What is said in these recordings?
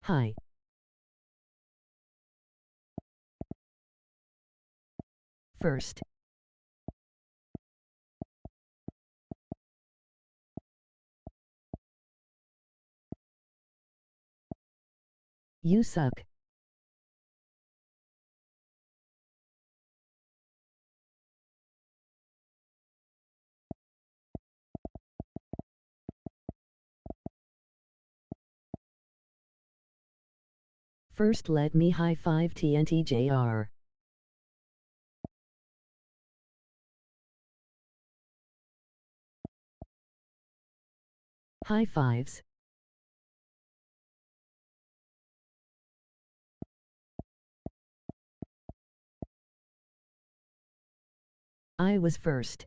Hi. First. You suck. First let me high five TNT JR. High fives. I was first.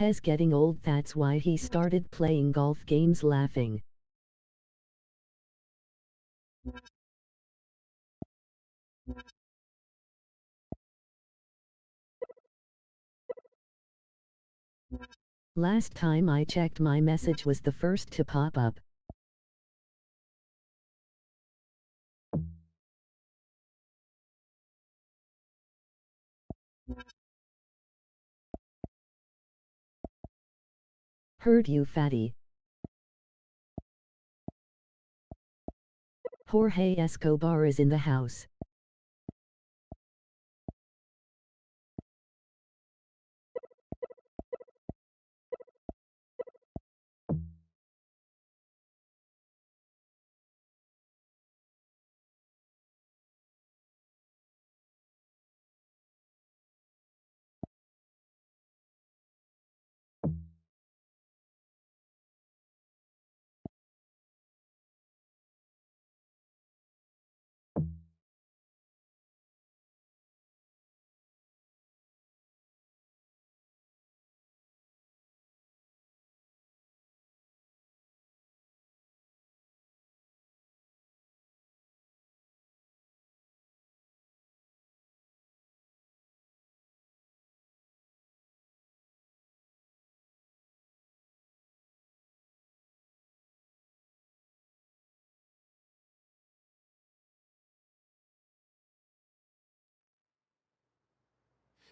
He's getting old, that's why he started playing golf games laughing. Last time I checked, my message was the first to pop up. Heard you, fatty. Jorge Escobar is in the house.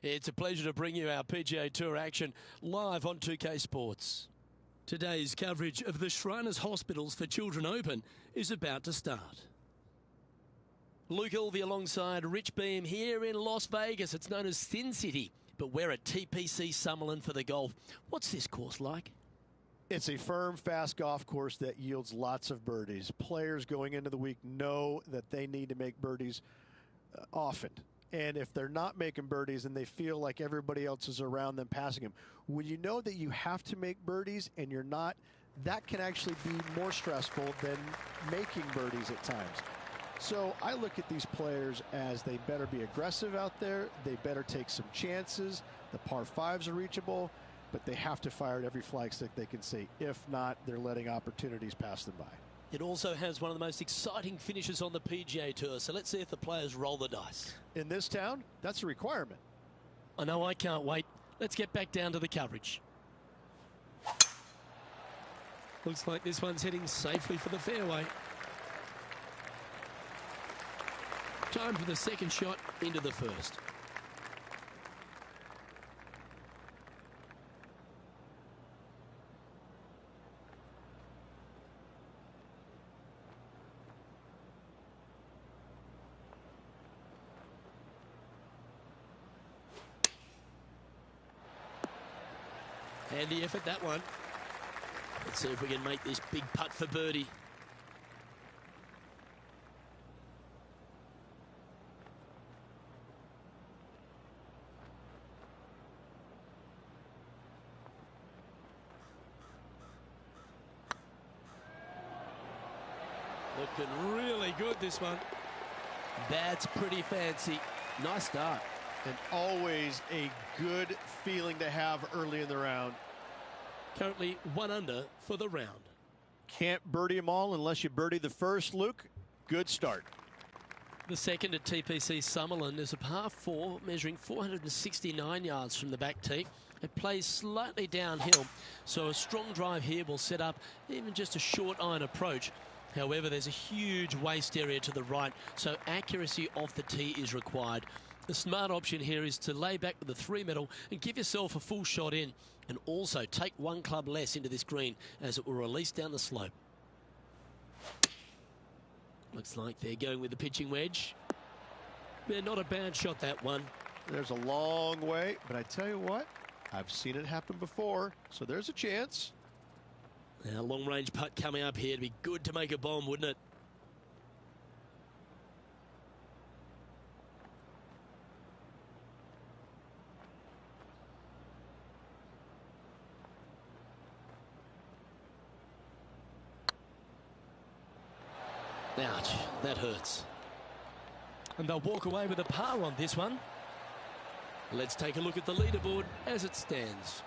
It's a pleasure to bring you our PGA Tour action live on 2K Sports. Today's coverage of the Shriners Hospitals for Children Open is about to start. Luke Elvey alongside Rich Beam here in Las Vegas. It's known as Sin City, but we're at TPC Summerlin for the golf. What's this course like? It's a firm, fast golf course that yields lots of birdies. Players going into the week know that they need to make birdies often. And if they're not making birdies and they feel like everybody else is around them passing them, when you know that you have to make birdies and you're not, that can actually be more stressful than making birdies at times. So I look at these players as they better be aggressive out there. They better take some chances. The par fives are reachable, but they have to fire at every flagstick they can see. If not, they're letting opportunities pass them by. It also has one of the most exciting finishes on the PGA Tour, so let's see if the players roll the dice. In this town, that's a requirement. I know, I can't wait. Let's get back down to the coverage. Looks like this one's heading safely for the fairway. Time for the second shot into the first. Handy effort, that one. Let's see if we can make this big putt for birdie. Looking really good, this one. That's pretty fancy. Nice start. And always a good feeling to have early in the round. Currently 1 under for the round. Can't birdie them all unless you birdie the first, Luke. Good start. The second at TPC Summerlin is a par 4 measuring 469 yards from the back tee. It plays slightly downhill, so a strong drive here will set up even just a short iron approach. However, there's a huge waste area to the right, so accuracy off the tee is required. The smart option here is to lay back with the 3-metal and give yourself a full shot in, and also take 1 club less into this green as it will release down the slope. Looks like they're going with the pitching wedge. They're not a bad shot, that one. There's a long way, but I tell you what, I've seen it happen before, so there's a chance. Now, long-range putt coming up here. It'd be good to make a bomb, wouldn't it? Ouch, that hurts. And they'll walk away with a par on this one. Let's take a look at the leaderboard as it stands.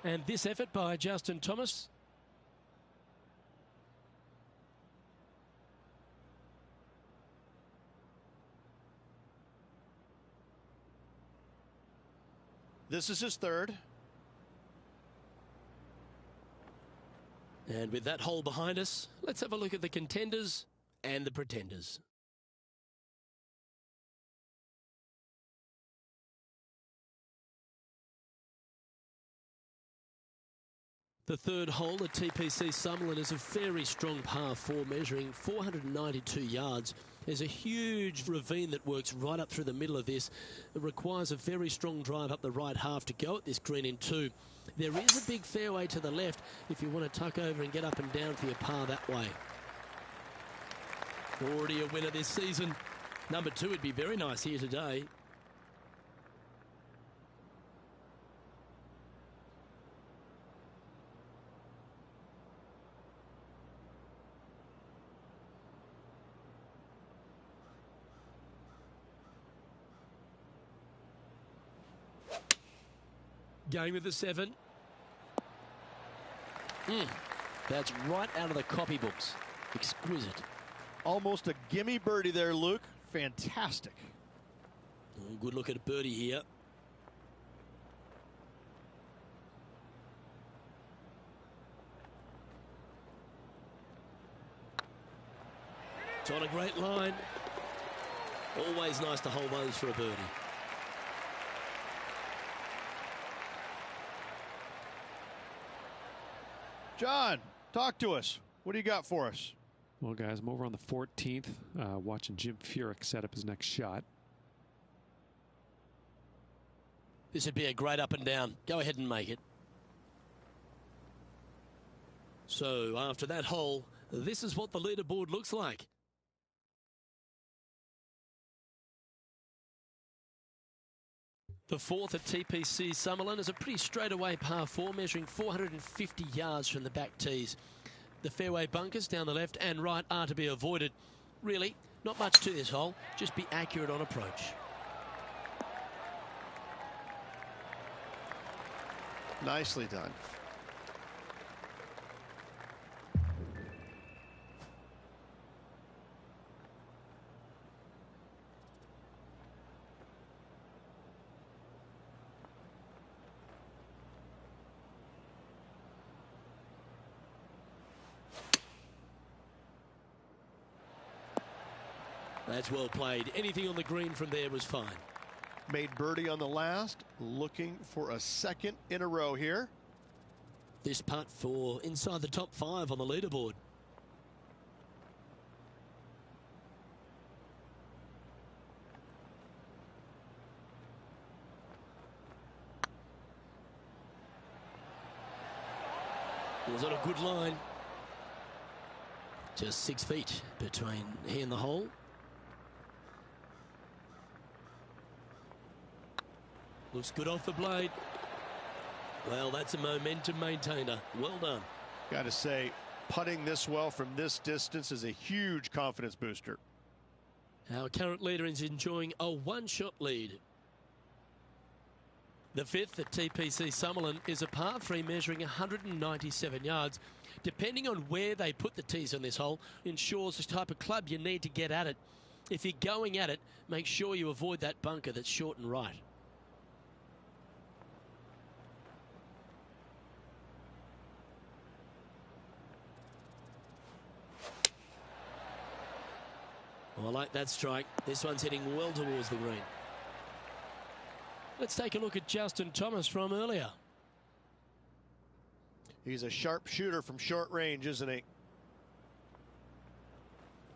And this effort by Justin Thomas. This is his third. And with that hole behind us, let's have a look at the contenders and the pretenders. The third hole at TPC Summerlin is a very strong par 4 measuring 492 yards. There's a huge ravine that works right up through the middle of this. It requires a very strong drive up the right half to go at this green in 2. There is a big fairway to the left if you want to tuck over and get up and down for your par that way. Already a winner this season. Number 2 would be very nice here today. Going with the 7. That's right out of the copybooks. Exquisite. Almost a gimme birdie there, Luke. Fantastic. Oh, good look at a birdie here. It's on a great line. Always nice to hold those for a birdie. John, talk to us. What do you got for us? Well, guys, I'm over on the 14th watching Jim Furyk set up his next shot. This would be a great up and down. Go ahead and make it. So after that hole, this is what the leaderboard looks like. The fourth at TPC Summerlin is a pretty straightaway par 4 measuring 450 yards from the back tees. The fairway bunkers down the left and right are to be avoided. Really, not much to this hole. Just be accurate on approach. Nicely done. That's well played. Anything on the green from there was fine. Made birdie on the last. Looking for a second in a row here. This putt for inside the top 5 on the leaderboard. It was on a good line. Just 6 feet between he and the hole. Looks good off the blade. Well, that's a momentum maintainer. Well done. Got to say, putting this well from this distance is a huge confidence booster. Our current leader is enjoying a one-shot lead. The fifth at TPC Summerlin is a par 3 measuring 197 yards. Depending on where they put the tees on this hole ensures the type of club you need to get at it. If you're going at it, make sure you avoid that bunker that's short and right. Oh, I like that strike. This one's heading well towards the green. Let's take a look at Justin Thomas from earlier. He's a sharp shooter from short range, isn't he?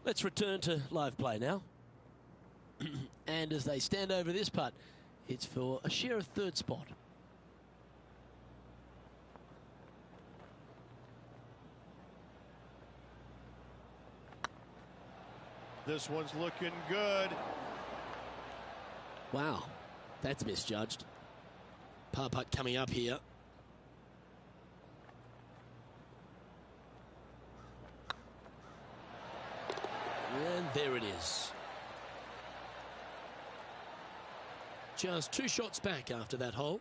Let's return to live play now. And as they stand over this putt, it's for a share of third spot. This one's looking good. Wow, that's misjudged. Par putt coming up here. And there it is. Just 2 shots back after that hole.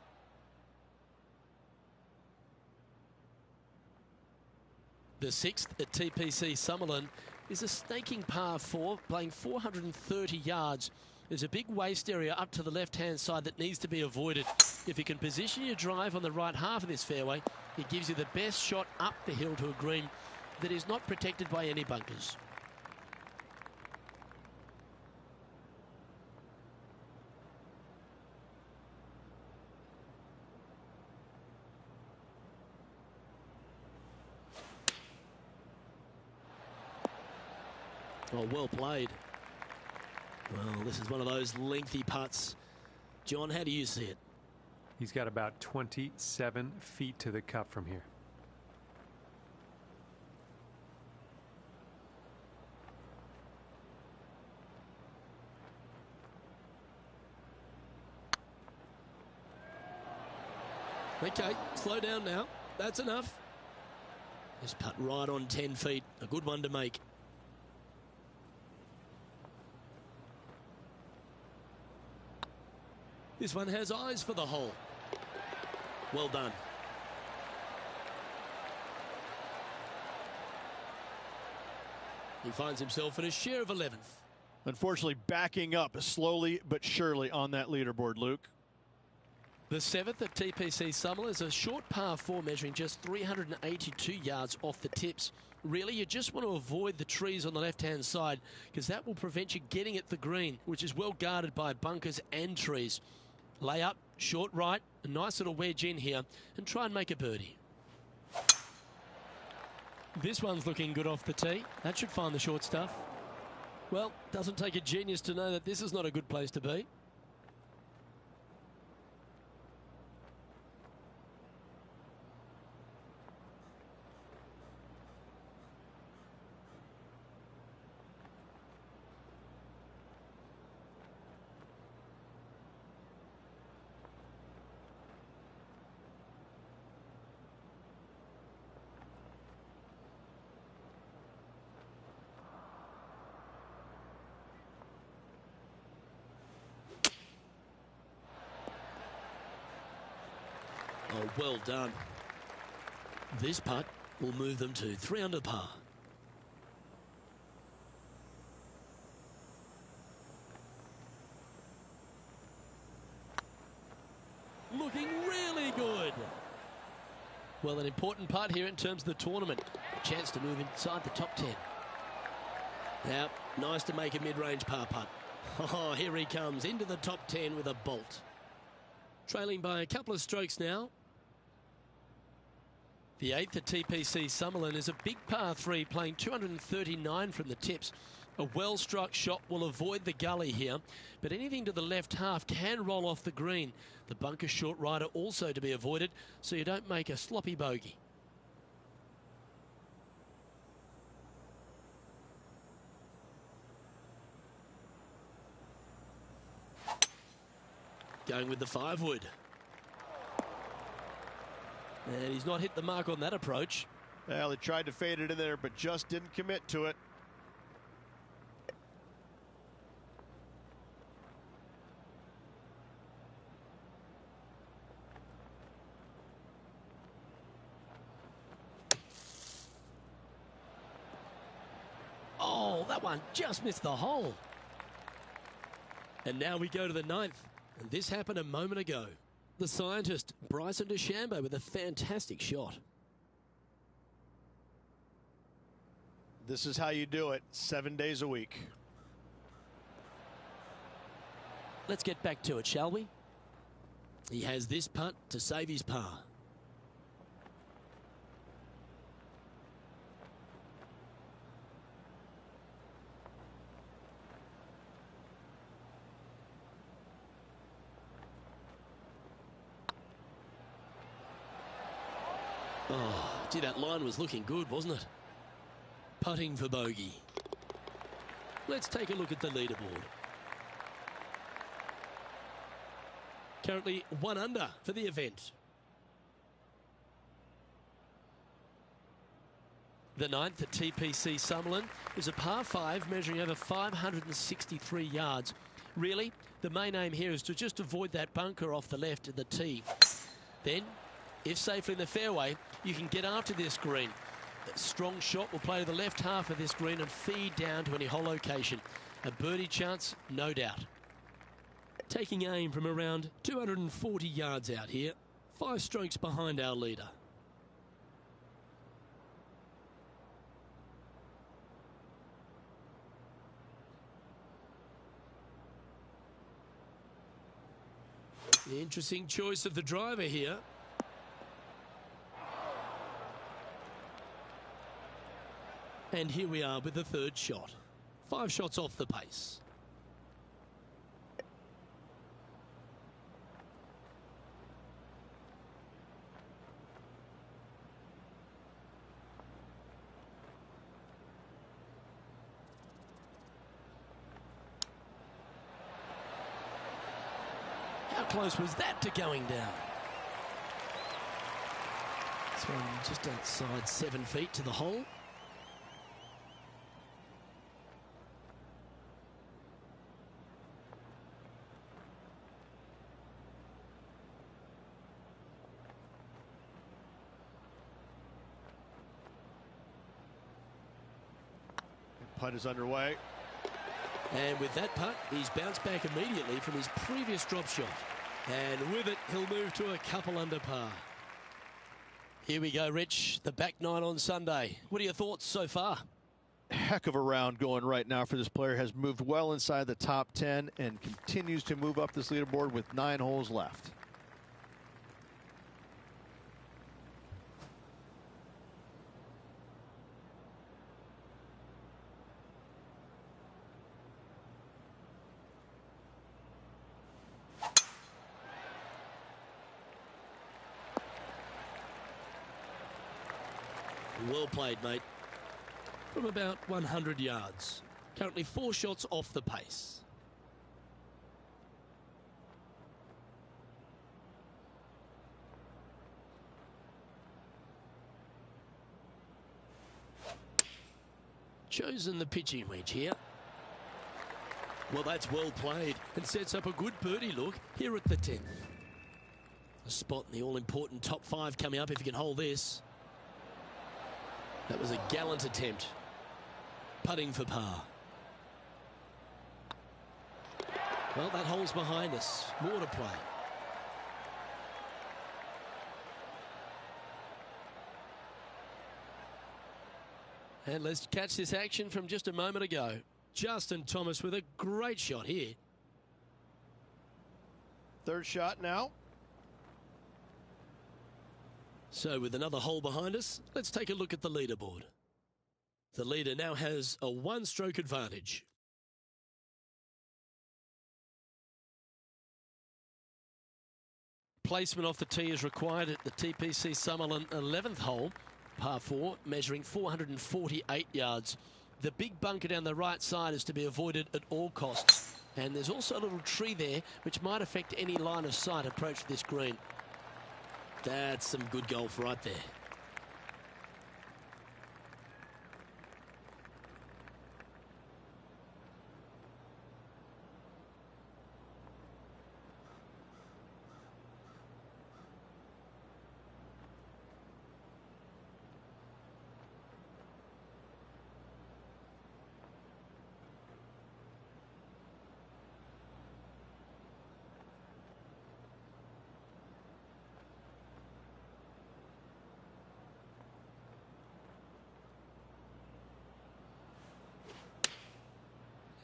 The sixth at TPC Summerlin is a snaking par 4, playing 430 yards. There's a big waste area up to the left-hand side that needs to be avoided. If you can position your drive on the right half of this fairway, it gives you the best shot up the hill to a green that is not protected by any bunkers. Oh, well played. Well, this is one of those lengthy putts. John, how do you see it? He's got about 27 feet to the cup from here. Okay, slow down now. That's enough. This putt right on 10 feet. A good one to make. This one has eyes for the hole. Well done. He finds himself in a share of 11th. Unfortunately, backing up slowly but surely on that leaderboard, Luke. The seventh at TPC Summerlin is a short par 4 measuring just 382 yards off the tips. Really, you just want to avoid the trees on the left-hand side because that will prevent you getting at the green, which is well guarded by bunkers and trees. Lay up, short right, a nice little wedge in here, and try and make a birdie. This one's looking good off the tee. That should find the short stuff. Well, doesn't take a genius to know that this is not a good place to be. Oh, well done. This putt will move them to 3 under par. Looking really good. Well, an important putt here in terms of the tournament. A chance to move inside the top 10. Now, nice to make a mid-range par putt. Oh, here he comes into the top 10 with a bolt. Trailing by a couple of strokes now. The eighth at TPC Summerlin is a big par 3 playing 239 from the tips. A well-struck shot will avoid the gully here, but anything to the left half can roll off the green. The bunker short rider also to be avoided, so you don't make a sloppy bogey. Going with the 5-wood. And he's not hit the mark on that approach. Well, he tried to fade it in there, but just didn't commit to it. Oh, that one just missed the hole. And now we go to the 9th. And this happened a moment ago. The scientist, Bryson DeChambeau, with a fantastic shot. This is how you do it 7 days a week. Let's get back to it, shall we? He has this putt to save his par. Oh, gee, that line was looking good, wasn't it? Putting for bogey. Let's take a look at the leaderboard. Currently 1 under for the event. The 9th at TPC Summerlin is a par 5 measuring over 563 yards. Really, the main aim here is to just avoid that bunker off the left of the tee. Then, if safely in the fairway, you can get after this green. A strong shot will play to the left half of this green and feed down to any hole location. A birdie chance, no doubt. Taking aim from around 240 yards out here, 5 strokes behind our leader. The interesting choice of the driver here. And here we are with the 3rd shot. 5 shots off the pace. How close was that to going down? This one just outside 7 feet to the hole. Putt is underway. And with that putt, he's bounced back immediately from his previous drop shot. And with it, he'll move to a couple under par. Here we go, Rich. The back 9 on Sunday. What are your thoughts so far? Heck of a round going right now for this player. Has moved well inside the top 10 and continues to move up this leaderboard with 9 holes left. Well played, mate. From about 100 yards. Currently 4 shots off the pace. Chosen the pitching wedge here. Well, that's well played and sets up a good birdie look here at the 10th. A spot in the all-important top 5 coming up if you can hold this. That was a gallant attempt. Putting for par. Well, that hole's behind us. More to play. And let's catch this action from just a moment ago. Justin Thomas with a great shot here. 3rd shot now. So with another hole behind us, let's take a look at the leaderboard. The leader now has a 1-stroke advantage. Placement off the tee is required at the TPC Summerlin 11th hole, par 4, measuring 448 yards. The big bunker down the right side is to be avoided at all costs. And there's also a little tree there which might affect any line of sight approach to this green. That's some good golf right there.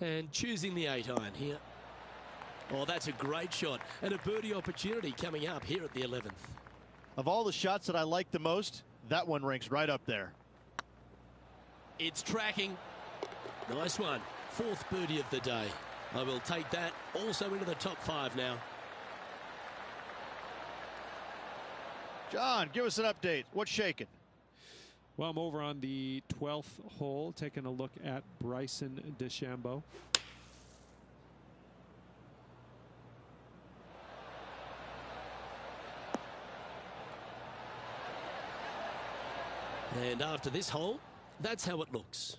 And choosing the 8-iron here. Oh, that's a great shot. And a birdie opportunity coming up here at the 11th. Of all the shots that I like the most, that one ranks right up there. It's tracking. Nice one. 4th birdie of the day. I will take that also into the top 5 now. John, give us an update. What's shaking? Well, I'm over on the 12th hole, taking a look at Bryson DeChambeau. And after this hole, that's how it looks.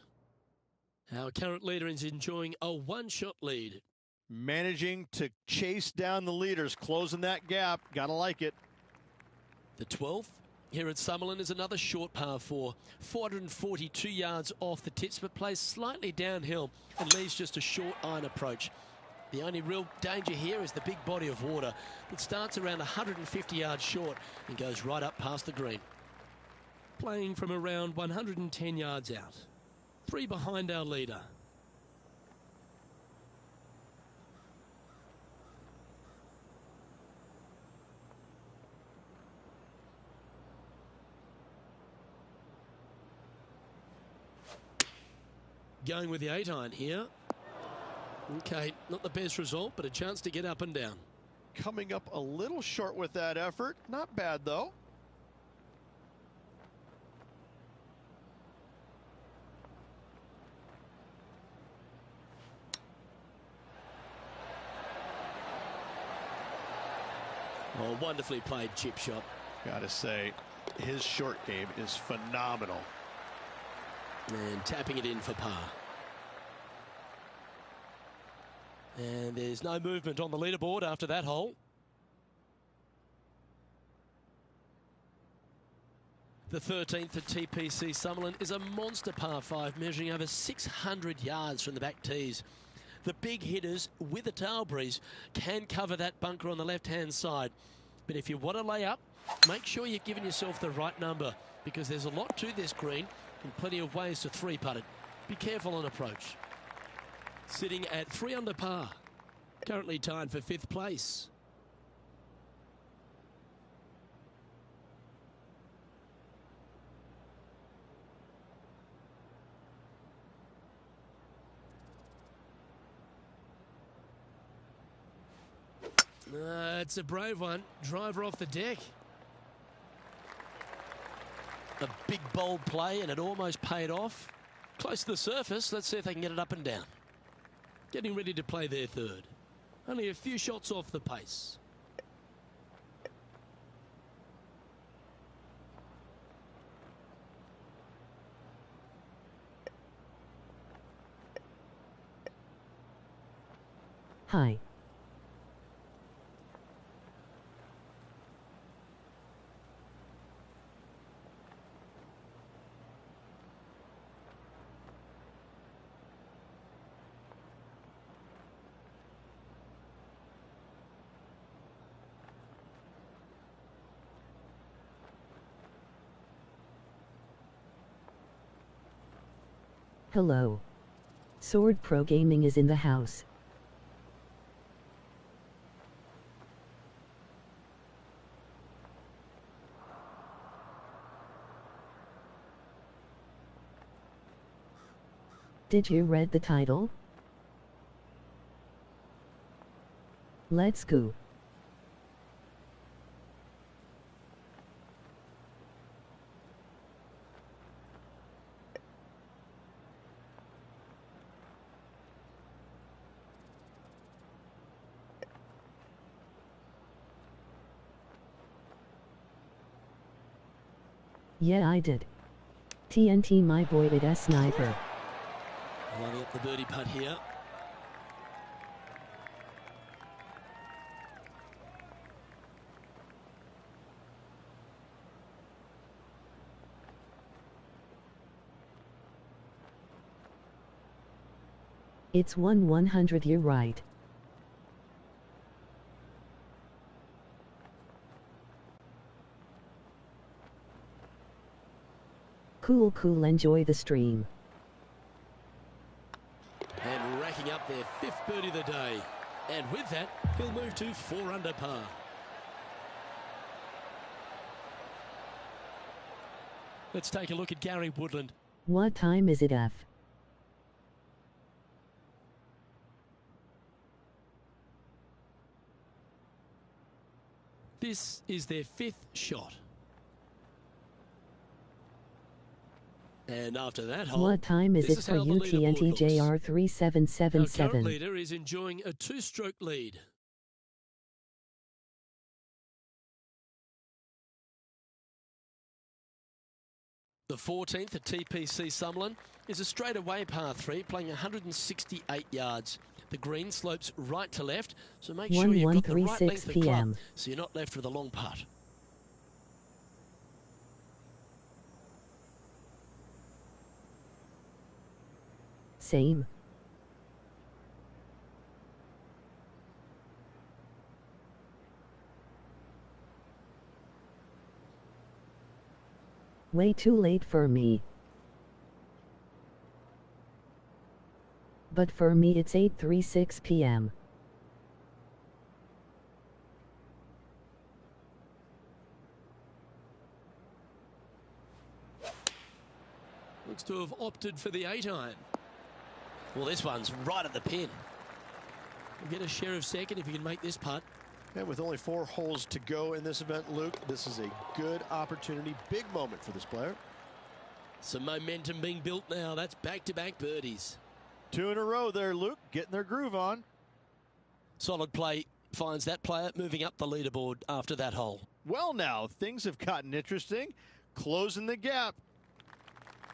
Our current leader is enjoying a 1-shot lead. Managing to chase down the leaders, closing that gap. Gotta like it. The 12th here at Summerlin is another short par 4. 442 yards off the tips, but plays slightly downhill and leaves just a short iron approach. The only real danger here is the big body of water that starts around 150 yards short and goes right up past the green. Playing from around 110 yards out. 3 behind our leader. Going with the 8-iron here. Okay, not the best result, but a chance to get up and down. Coming up a little short with that effort. Not bad, though. Oh, wonderfully played chip shot. Gotta say, his short game is phenomenal. And tapping it in for par. And there's no movement on the leaderboard after that hole. The 13th at TPC Summerlin is a monster par 5 measuring over 600 yards from the back tees. The big hitters with a tail breeze can cover that bunker on the left-hand side. But if you want to lay up, make sure you're giving yourself the right number, because there's a lot to this green and plenty of ways to 3-putt it. Be careful on approach. Sitting at 3 under par. Currently tied for 5th place. It's a brave one. Driver off the deck. A big bold play, and it almost paid off. Close to the surface. Let's see if they can get it up and down. Getting ready to play their 3rd. Only a few shots off the pace. Hi. Hello. Sword Pro Gaming is in the house. Did you read the title? Let's go. Yeah, I did. TNT, my boy, it a sniper. Lining up the birdie putt here. It's 1/100, you're right. Cool, enjoy the stream. And racking picking up their 5th birdie of the day. And with that, he'll move to 4 under par. Let's take a look at Gary Woodland. What time is it, F? This is their 5th shot. And after that hole, what time is it for UTNT JR Our 3777? current leader is enjoying a 2-stroke lead. The 14th at TPC Summerlin is a straightaway par 3 playing 168 yards. The green slopes right to left, so make sure you've got the right length of club so you're not left with a long putt. Same. Way too late for me. But for me it's 8:36 p.m. Looks to have opted for the 8-iron. Well, this one's right at the pin. You'll get a share of second if you can make this putt. And with only 4 holes to go in this event, Luke, this is a good opportunity, big moment for this player. Some momentum being built now. That's back-to-back birdies. 2 in a row there, Luke, getting their groove on. Solid play finds that player moving up the leaderboard after that hole. Well, now, things have gotten interesting. Closing the gap.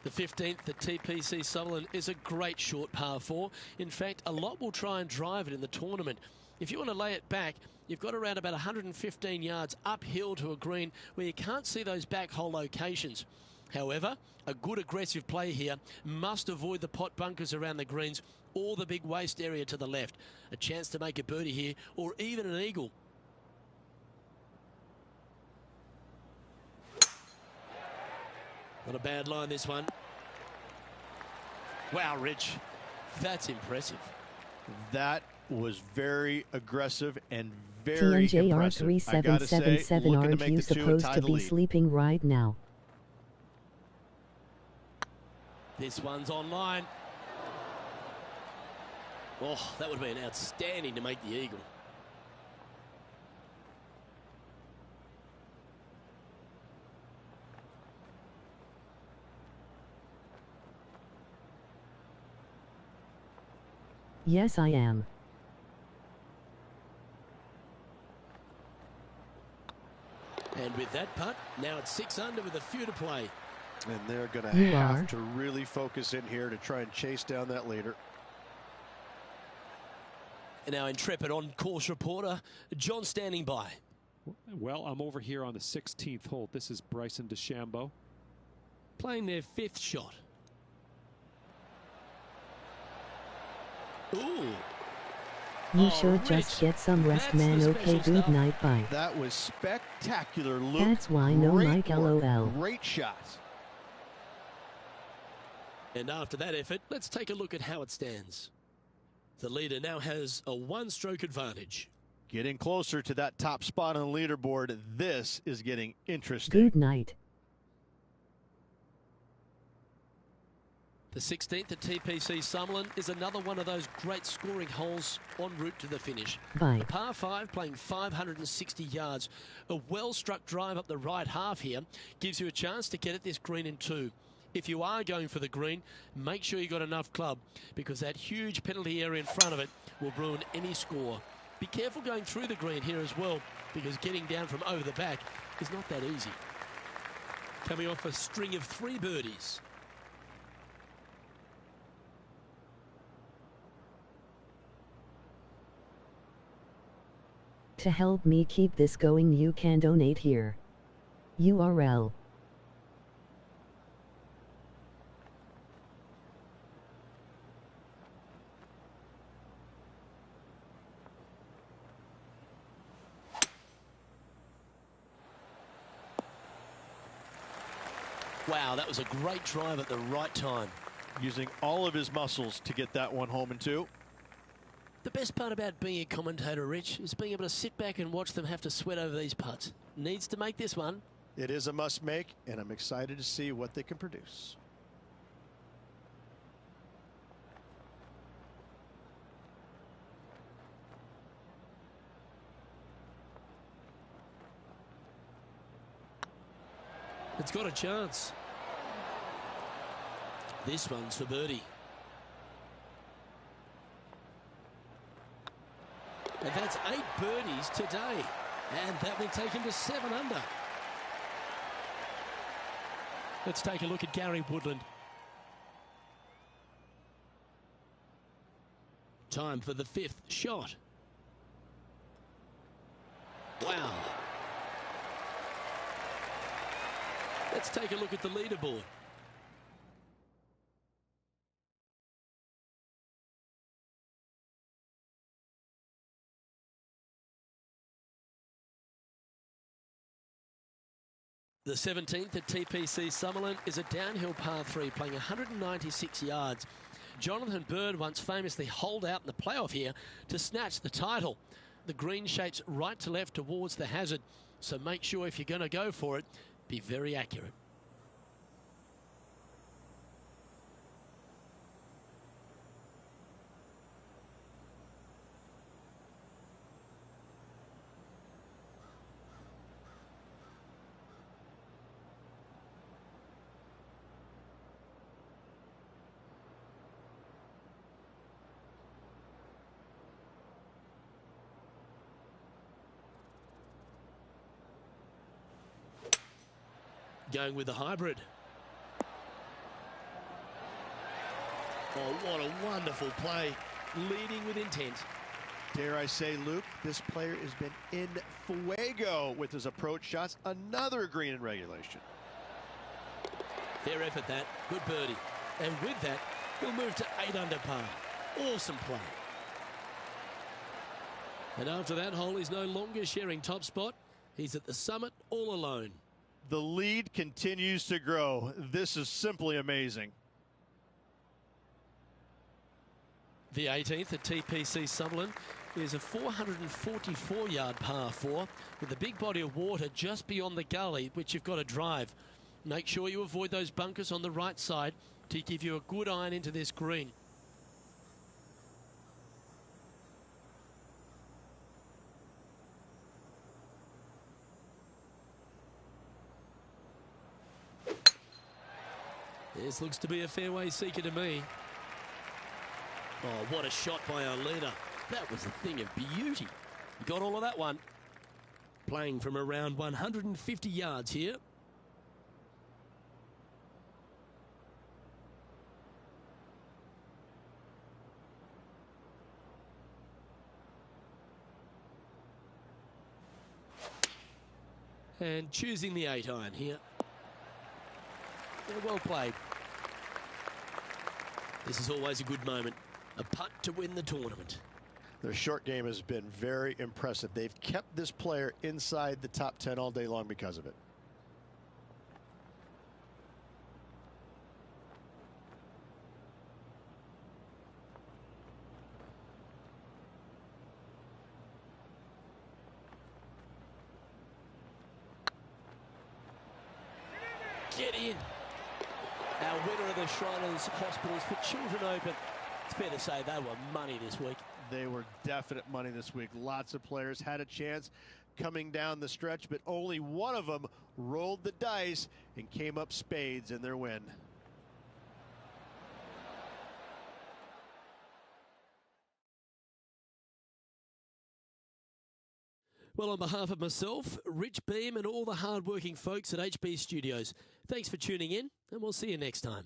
The 15th at TPC Summerlin is a great short par 4. In fact, a lot will try and drive it in the tournament. If you want to lay it back, you've got around about 115 yards uphill to a green where you can't see those back hole locations. However, a good aggressive play here must avoid the pot bunkers around the greens or the big waste area to the left. A chance to make a birdie here or even an eagle. Not a bad line, this one. Wow, Rich, that's impressive. That was very aggressive and very TNJR impressive. 3777, aren't you supposed to be sleeping right now? This one's online. Oh, that would have been outstanding to make the eagle. Yes, I am. And with that putt, now it's 6 under with a few to play. And they're going to have to really focus in here to try and chase down that leader. And our intrepid on-course reporter, John, standing by. Well, I'm over here on the 16th hole. This is Bryson DeChambeau. Playing their 5th shot. Ooh. You should just get some rest, man. Okay, good night, bye. That was spectacular, Luke. That's why no Mike, LOL. Great shot. And after that effort, let's take a look at how it stands. The leader now has a 1-stroke advantage. Getting closer to that top spot on the leaderboard. This is getting interesting. Good night. The 16th at TPC Summerlin is another one of those great scoring holes en route to the finish. Bye. A par 5 playing 560 yards. A well-struck drive up the right half here gives you a chance to get at this green in 2. If you are going for the green, make sure you got enough club because that huge penalty area in front of it will ruin any score. Be careful going through the green here as well because getting down from over the back is not that easy. Coming off a string of 3 birdies. To help me keep this going, you can donate here. URL. Wow, that was a great drive at the right time. Using all of his muscles to get that one home in 2. The best part about being a commentator, Rich, is being able to sit back and watch them have to sweat over these putts. Needs to make this one. It is a must make, and I'm excited to see what they can produce. It's got a chance. This one's for birdie. And that's 8 birdies today. And that will take him to 7 under. Let's take a look at Gary Woodland. Time for the 5th shot. Wow. Let's take a look at the leaderboard. The 17th at TPC Summerlin is a downhill par 3 playing 196 yards. Jonathan Bird once famously holed out in the playoff here to snatch the title. The green shapes right to left towards the hazard, so make sure if you're going to go for it, be very accurate. Going with the hybrid. Oh, what a wonderful play. Leading with intent. Dare I say, Luke, this player has been in fuego with his approach shots. Another green in regulation. Fair effort that. Good birdie. And with that, he'll move to 8 under par. Awesome play. And after that hole, he's no longer sharing top spot. He's at the summit all alone. The lead continues to grow. This is simply amazing. The 18th at TPC Summerlin is a 444-yard par 4 with a big body of water just beyond the gully, which you've got to drive. Make sure you avoid those bunkers on the right side to give you a good iron into this green. This looks to be a fairway seeker to me. Oh, what a shot by our leader. That was a thing of beauty. You got all of that one. Playing from around 150 yards here. And choosing the 8-iron here. Well played. This is always a good moment. A putt to win the tournament. Their short game has been very impressive. They've kept this player inside the top 10 all day long because of it. Get in. Our winner of the Shriners Hospitals for Children Open. It's fair to say they were money this week. They were definite money this week. Lots of players had a chance coming down the stretch, but only one of them rolled the dice and came up spades in their win. Well, on behalf of myself, Rich Beam, and all the hard-working folks at HB Studios, thanks for tuning in, and we'll see you next time.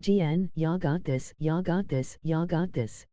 GN, y'all got this, y'all got this, y'all got this.